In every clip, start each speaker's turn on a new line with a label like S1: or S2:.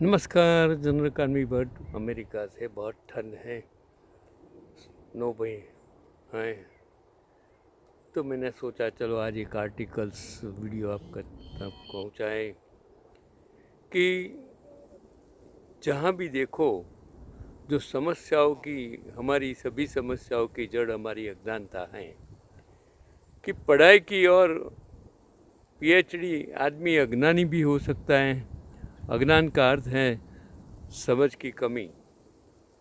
S1: नमस्कार। General कार्मी but America से बहुत ठंड है, 9 बजे हैं। तो मैंने सोचा चलो आज एक आर्टिकल्स वीडियो आपका तक पहुँचाएँ कि जहाँ भी देखो जो समस्याओं की हमारी सभी समस्याओं की जड़ हमारी अज्ञानता है कि पढ़ाई की और पीएचडी आदमी अज्ञानी भी हो सकता है। अज्ञान का अर्थ है समझ की कमी।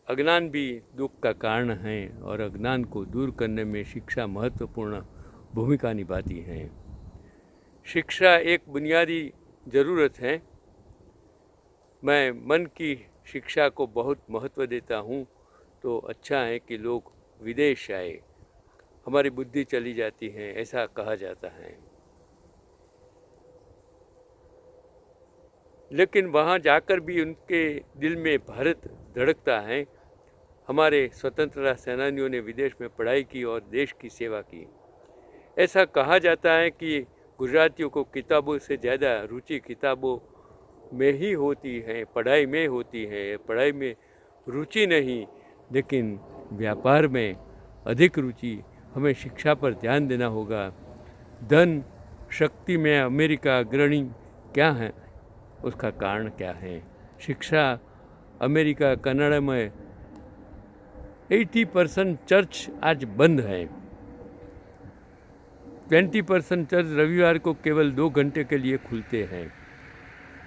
S1: अज्ञान भी दुख का कारण है और अज्ञान को दूर करने में शिक्षा महत्वपूर्ण भूमिका निभाती है। शिक्षा एक बुनियादी ज़रूरत है। मैं मन की शिक्षा को बहुत महत्व देता हूँ। तो अच्छा है कि लोग विदेश आए, हमारी बुद्धि चली जाती है, ऐसा कहा जाता है। लेकिन वहाँ जाकर भी उनके दिल में भारत धड़कता है। हमारे स्वतंत्रता सेनानियों ने विदेश में पढ़ाई की और देश की सेवा की। ऐसा कहा जाता है कि गुजरातियों को किताबों से ज़्यादा रुचि किताबों में ही होती है, पढ़ाई में होती है। पढ़ाई में रुचि नहीं, लेकिन व्यापार में अधिक रुचि। हमें शिक्षा पर ध्यान देना होगा। धन शक्ति में अमेरिका अग्रणी क्या है, उसका कारण क्या है? शिक्षा अमेरिका कनाडा में 80% चर्च आज बंद है। 20% चर्च रविवार को केवल 2 घंटे के लिए खुलते हैं।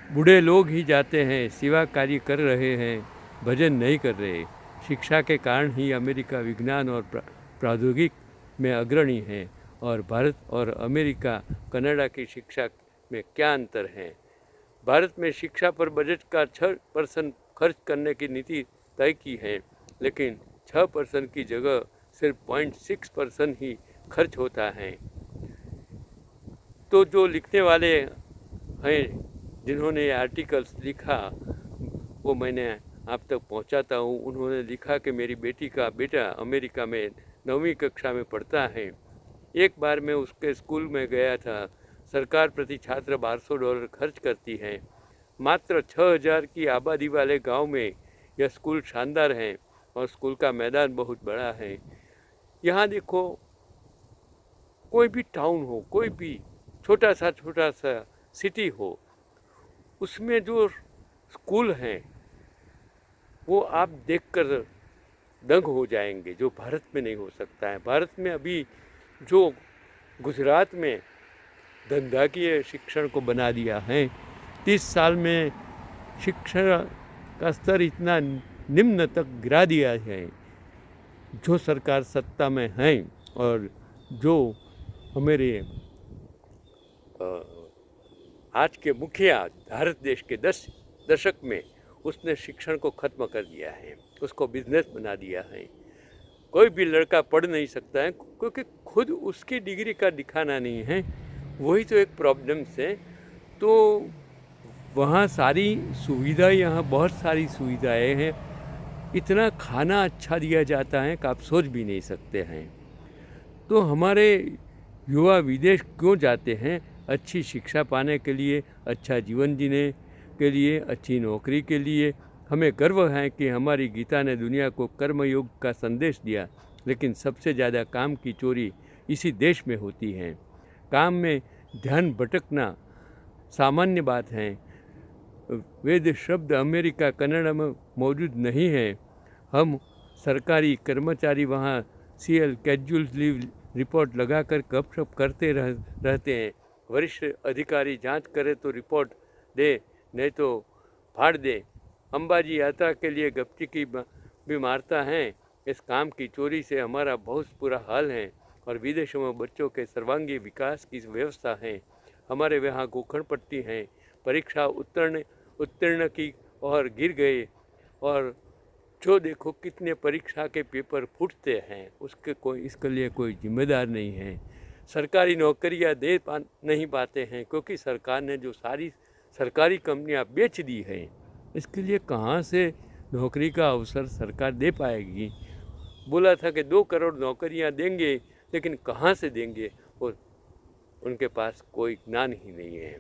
S1: बूढ़े लोग ही जाते हैं, सेवा कार्य कर रहे हैं, भजन नहीं कर रहे। शिक्षा के कारण ही अमेरिका विज्ञान और प्रौद्योगिकी में अग्रणी है। और भारत और अमेरिका कनाडा की शिक्षा में क्या अंतर है? भारत में शिक्षा पर बजट का 6% खर्च करने की नीति तय की है, लेकिन 6% की जगह सिर्फ 0.6% ही खर्च होता है। तो जो लिखने वाले हैं, जिन्होंने आर्टिकल्स लिखा, वो मैंने आप तक पहुंचाता हूँ। उन्होंने लिखा कि मेरी बेटी का बेटा अमेरिका में 9वीं कक्षा में पढ़ता है। एक बार मैं उसके स्कूल में गया था। सरकार प्रति छात्र $1200 खर्च करती है। मात्र 6000 की आबादी वाले गांव में यह स्कूल शानदार है और स्कूल का मैदान बहुत बड़ा है। यहाँ देखो, कोई भी टाउन हो, कोई भी छोटा सा सिटी हो, उसमें जो स्कूल हैं वो आप देखकर दंग हो जाएंगे, जो भारत में नहीं हो सकता है। भारत में अभी जो गुजरात में धंधाकीय शिक्षण को बना दिया है, 30 साल में शिक्षण का स्तर इतना निम्न तक गिरा दिया है। जो सरकार सत्ता में है और जो हमारे आज के मुखिया भारत देश के 10 दशक में उसने शिक्षण को ख़त्म कर दिया है, उसको बिजनेस बना दिया है। कोई भी लड़का पढ़ नहीं सकता है क्योंकि खुद उसकी डिग्री का दिखाना नहीं है। वही तो एक प्रॉब्लम है। तो वहाँ सारी सुविधाएं, यहाँ बहुत सारी सुविधाएं हैं। इतना खाना अच्छा दिया जाता है कि आप सोच भी नहीं सकते हैं। तो हमारे युवा विदेश क्यों जाते हैं? अच्छी शिक्षा पाने के लिए, अच्छा जीवन जीने के लिए, अच्छी नौकरी के लिए। हमें गर्व है कि हमारी गीता ने दुनिया को कर्मयोग का संदेश दिया, लेकिन सबसे ज़्यादा काम की चोरी इसी देश में होती है। काम में ध्यान भटकना सामान्य बात है। वेद शब्द अमेरिका कनाडा में मौजूद नहीं है। हम सरकारी कर्मचारी वहाँ CL कैजुअल लीव रिपोर्ट लगाकर गपशप करते रहते हैं। वरिष्ठ अधिकारी जांच करे तो रिपोर्ट दे, नहीं तो फाड़ दे। अंबाजी यात्रा के लिए गपचिकी भी मारता है। इस काम की चोरी से हमारा बहुत बुरा हाल है। और विदेशों में बच्चों के सर्वांगीण विकास की व्यवस्था है। हमारे यहाँ गोखण पट्टी हैं। परीक्षा उत्तीर्ण की और गिर गए, और जो देखो कितने परीक्षा के पेपर फूटते हैं, इसके लिए कोई जिम्मेदार नहीं है। सरकारी नौकरियां नहीं पाते हैं क्योंकि सरकार ने जो सारी सरकारी कंपनियां बेच दी हैं। इसके लिए कहाँ से नौकरी का अवसर सरकार दे पाएगी? बोला था कि 2 करोड़ नौकरियां देंगे, लेकिन कहाँ से देंगे? और उनके पास कोई ज्ञान ही नहीं है।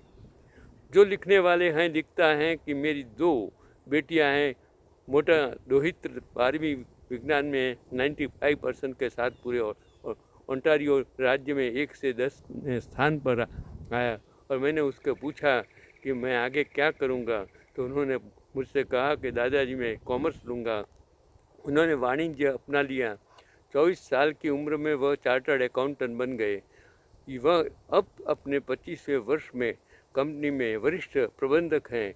S1: जो लिखने वाले हैं लिखता है कि मेरी 2 बेटियां हैं। मोटा दोहित्र 12वीं विज्ञान में 95% के साथ पूरे ओंटारियो राज्य में 1 से 10 स्थान पर आया। और मैंने उसको पूछा कि मैं आगे क्या करूँगा, तो उन्होंने मुझसे कहा कि दादाजी मैं कॉमर्स लूँगा। उन्होंने वाणिज्य अपना लिया। 24 साल की उम्र में वह चार्टर्ड अकाउंटेंट बन गए। वह अब अपने 25वें वर्ष में कंपनी में वरिष्ठ प्रबंधक हैं।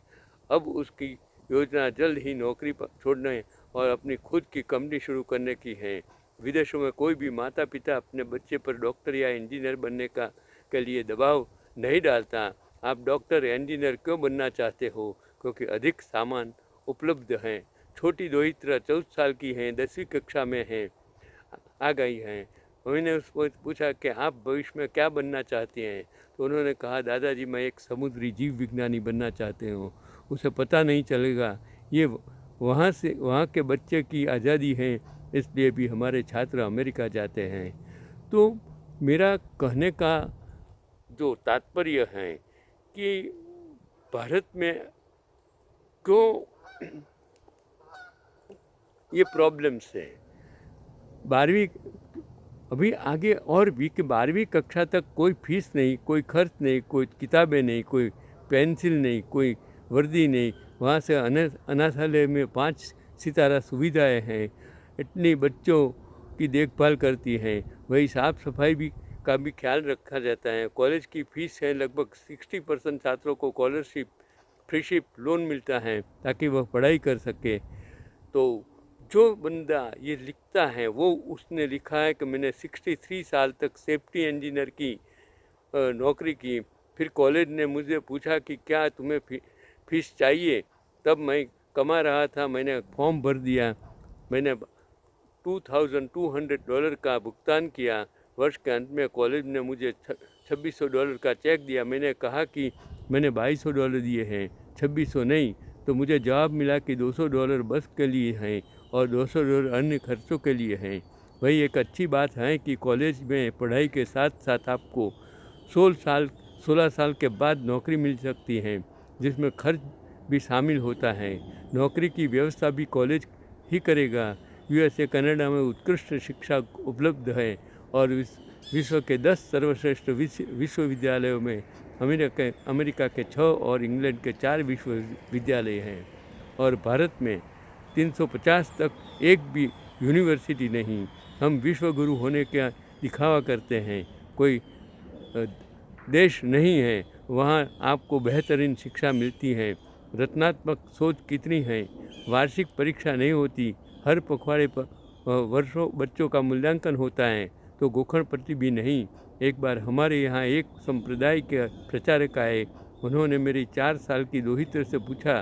S1: अब उसकी योजना जल्द ही नौकरी छोड़ने और अपनी खुद की कंपनी शुरू करने की है। विदेशों में कोई भी माता पिता अपने बच्चे पर डॉक्टर या इंजीनियर बनने के लिए दबाव नहीं डालता। आप डॉक्टर या इंजीनियर क्यों बनना चाहते हो? क्योंकि अधिक सामान उपलब्ध हैं। छोटी दोहित्रा 14 साल की हैं, 10वीं कक्षा में हैं, आ गई हैं। मैंने उसको पूछा कि आप भविष्य में क्या बनना चाहती हैं? तो उन्होंने कहा दादाजी मैं एक समुद्री जीव विज्ञानी बनना चाहते हूँ। उसे पता नहीं चलेगा। ये वहाँ के बच्चे की आज़ादी है, इसलिए भी हमारे छात्र अमेरिका जाते हैं। तो मेरा कहने का जो तात्पर्य है कि भारत में क्यों ये प्रॉब्लम्स है। 12वीं अभी आगे और भी कि 12वीं कक्षा तक कोई फीस नहीं, कोई खर्च नहीं, कोई किताबें नहीं, कोई पेंसिल नहीं, कोई वर्दी नहीं। वहाँ से अनाथालय में 5 सितारा सुविधाएं हैं। इतनी बच्चों की देखभाल करती हैं। वही साफ़ सफाई भी का भी ख्याल रखा जाता है। कॉलेज की फ़ीस है लगभग 60% छात्रों को स्कॉलरशिप फ्रीशिप लोन मिलता है ताकि वह पढ़ाई कर सके। तो जो बंदा ये लिखता है वो उसने लिखा है कि मैंने 63 साल तक सेफ्टी इंजीनियर की नौकरी की। फिर कॉलेज ने मुझे पूछा कि क्या तुम्हें फीस चाहिए? तब मैं कमा रहा था, मैंने फॉर्म भर दिया। मैंने $2200 का भुगतान किया। वर्ष के अंत में कॉलेज ने मुझे $2600 का चेक दिया। मैंने कहा कि मैंने $2200 दिए हैं, 2600 नहीं। तो मुझे जवाब मिला कि $200 बस के लिए हैं और $200 अन्य खर्चों के लिए हैं। वही एक अच्छी बात है कि कॉलेज में पढ़ाई के साथ साथ आपको 16 साल के बाद नौकरी मिल सकती है, जिसमें खर्च भी शामिल होता है। नौकरी की व्यवस्था भी कॉलेज ही करेगा। USA कनाडा में उत्कृष्ट शिक्षा उपलब्ध है और विश्व के 10 सर्वश्रेष्ठ विश्वविद्यालयों में अमेरिका के 6 और इंग्लैंड के 4 विश्वविद्यालय हैं। और भारत में 350 तक एक भी यूनिवर्सिटी नहीं। हम विश्वगुरु होने का दिखावा करते हैं, कोई देश नहीं है। वहाँ आपको बेहतरीन शिक्षा मिलती है। रचनात्मक सोच कितनी है। वार्षिक परीक्षा नहीं होती, हर पखवाड़े पर वर्षों बच्चों का मूल्यांकन होता है। तो गोखण प्रति भी नहीं। एक बार हमारे यहाँ एक संप्रदाय के प्रचारक आए। उन्होंने मेरी 4 साल की दोहित्र से पूछा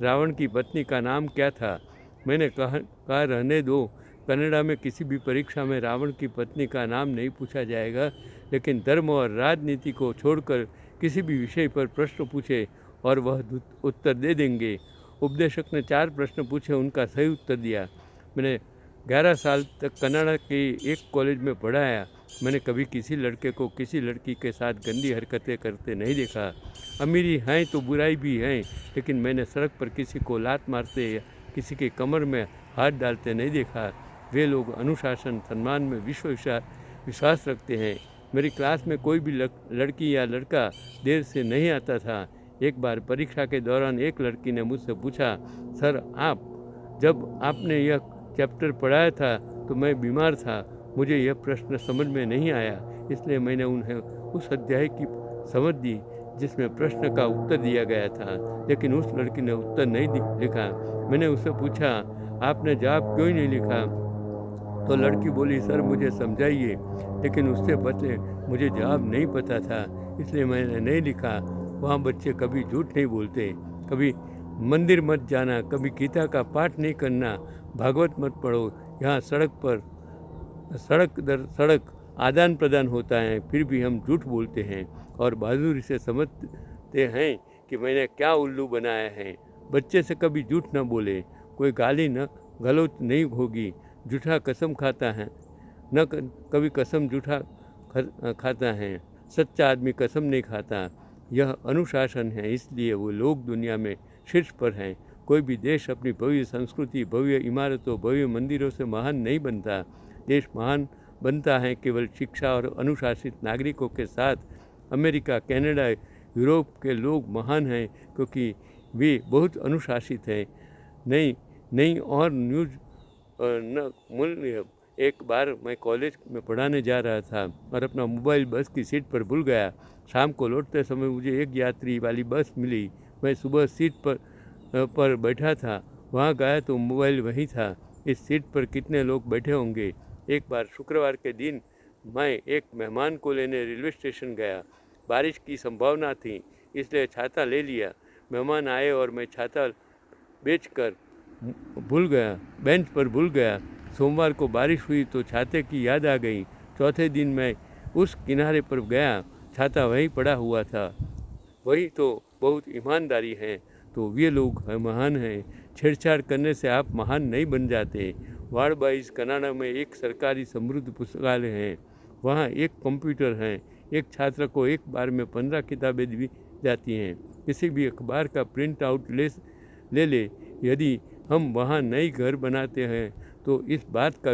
S1: रावण की पत्नी का नाम क्या था? मैंने कहा रहने दो, कनाडा में किसी भी परीक्षा में रावण की पत्नी का नाम नहीं पूछा जाएगा, लेकिन धर्म और राजनीति को छोड़कर किसी भी विषय पर प्रश्न पूछे और वह उत्तर दे देंगे। उपदेशक ने 4 प्रश्न पूछे, उनका सही उत्तर दिया। मैंने 11 साल तक कनाडा के एक कॉलेज में पढ़ाया। मैंने कभी किसी लड़के को किसी लड़की के साथ गंदी हरकतें करते नहीं देखा। अमीरी हैं तो बुराई भी हैं, लेकिन मैंने सड़क पर किसी को लात मारते या किसी के कमर में हाथ डालते नहीं देखा। वे लोग अनुशासन सम्मान में विश्वास रखते हैं। मेरी क्लास में कोई भी लड़की या लड़का देर से नहीं आता था। एक बार परीक्षा के दौरान एक लड़की ने मुझसे पूछा, सर जब आपने यह चैप्टर पढ़ाया था तो मैं बीमार था, मुझे यह प्रश्न समझ में नहीं आया, इसलिए मैंने उन्हें उस अध्याय की समझ दी जिसमें प्रश्न का उत्तर दिया गया था, लेकिन उस लड़की ने उत्तर नहीं लिखा। मैंने उससे पूछा, आपने जवाब क्यों नहीं लिखा? तो लड़की बोली, सर मुझे समझाइए, लेकिन उससे पहले मुझे जवाब नहीं पता था, इसलिए मैंने नहीं लिखा। वहाँ बच्चे कभी झूठ नहीं बोलते, कभी मंदिर मत जाना, कभी गीता का पाठ नहीं करना, भागवत मत पढ़ो। यहाँ सड़क दर सड़क आदान प्रदान होता है, फिर भी हम झूठ बोलते हैं और बहादुरी से समझते हैं कि मैंने क्या उल्लू बनाया है। बच्चे से कभी झूठ न बोले, कोई गाली न गलौज नहीं होगी। झूठा कसम खाता है न कभी कसम झूठा खाता है। सच्चा आदमी कसम नहीं खाता। यह अनुशासन है, इसलिए वो लोग दुनिया में शीर्ष पर हैं। कोई भी देश अपनी भव्य संस्कृति, भव्य इमारतों, भव्य मंदिरों से महान नहीं बनता। देश महान बनता है केवल शिक्षा और अनुशासित नागरिकों के साथ। अमेरिका, कनाडा, यूरोप के लोग महान हैं क्योंकि वे बहुत अनुशासित हैं। नई नई और न्यूज़ न मूल्य। एक बार मैं कॉलेज में पढ़ाने जा रहा था और अपना मोबाइल बस की सीट पर भूल गया। शाम को लौटते समय मुझे एक यात्री वाली बस मिली। मैं सुबह सीट पर बैठा था, वहाँ गया तो मोबाइल वहीं था। इस सीट पर कितने लोग बैठे होंगे। एक बार शुक्रवार के दिन मैं एक मेहमान को लेने रेलवे स्टेशन गया। बारिश की संभावना थी, इसलिए छाता ले लिया। मेहमान आए और मैं छाता बेचकर बेंच पर भूल गया। सोमवार को बारिश हुई तो छाते की याद आ गई। चौथे दिन मैं उस किनारे पर गया, छाता वहीं पड़ा हुआ था। वही तो बहुत ईमानदारी है। तो वे लोग महान हैं। छेड़छाड़ करने से आप महान नहीं बन जाते। वाड़बाइज कनाडा में एक सरकारी समृद्ध पुस्तकालय है। वहाँ एक कंप्यूटर है। एक छात्र को एक बार में 15 किताबें दी जाती हैं। किसी भी अखबार का प्रिंट आउट ले ले। यदि हम वहाँ नई घर बनाते हैं तो इस बात का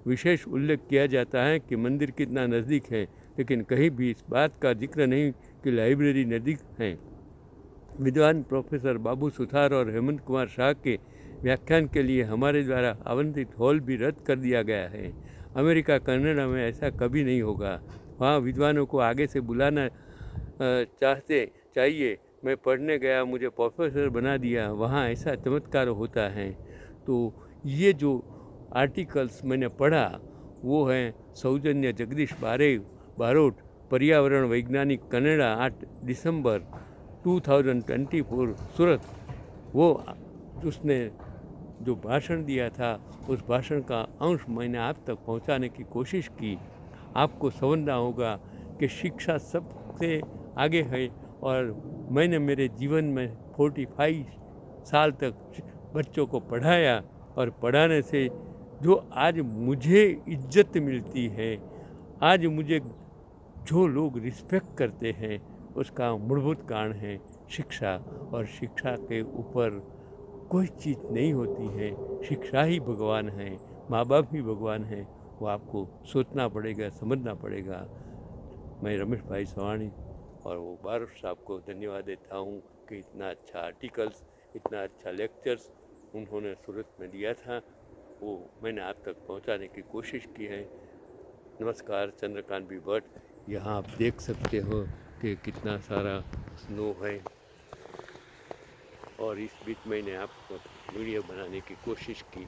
S1: विशेष उल्लेख किया जाता है कि मंदिर कितना नज़दीक है, लेकिन कहीं भी इस बात का जिक्र नहीं कि लाइब्रेरी नज़दीक है। विद्वान प्रोफेसर बाबू सुथार और हेमंत कुमार शाह के व्याख्यान के लिए हमारे द्वारा आवंटित हॉल भी रद्द कर दिया गया है। अमेरिका, कनाडा में ऐसा कभी नहीं होगा। वहाँ विद्वानों को आगे से बुलाना चाहिए। मैं पढ़ने गया, मुझे प्रोफेसर बना दिया। वहाँ ऐसा चमत्कार होता है। तो ये जो आर्टिकल्स मैंने पढ़ा वो हैं सौजन्य जगदीश बारोट, पर्यावरण वैज्ञानिक, कनाडा, 8 दिसंबर 2024, सूरत। वो उसने जो भाषण दिया था उस भाषण का अंश मैंने आप तक पहुंचाने की कोशिश की। आपको समझना होगा कि शिक्षा सबसे आगे है और मैंने मेरे जीवन में 45 साल तक बच्चों को पढ़ाया और पढ़ाने से जो आज मुझे इज्जत मिलती है, आज मुझे जो लोग रिस्पेक्ट करते हैं, उसका मूलभूत कारण है शिक्षा। और शिक्षा के ऊपर कोई चीज़ नहीं होती है। शिक्षा ही भगवान है, माँ बाप ही भगवान है। वो आपको सोचना पड़ेगा, समझना पड़ेगा। मैं रमेश भाई सवाणी और वो बारोट साहब को धन्यवाद देता हूँ कि इतना अच्छा आर्टिकल्स, इतना अच्छा लेक्चर्स उन्होंने सूरत में दिया था, वो मैंने आप तक पहुँचाने की कोशिश की है। नमस्कार, चंद्रकांत बी भट्ट। यहाँ आप देख सकते हो कि कितना सारा स्नो है और इस बीच मैंने आपको वीडियो बनाने की कोशिश की।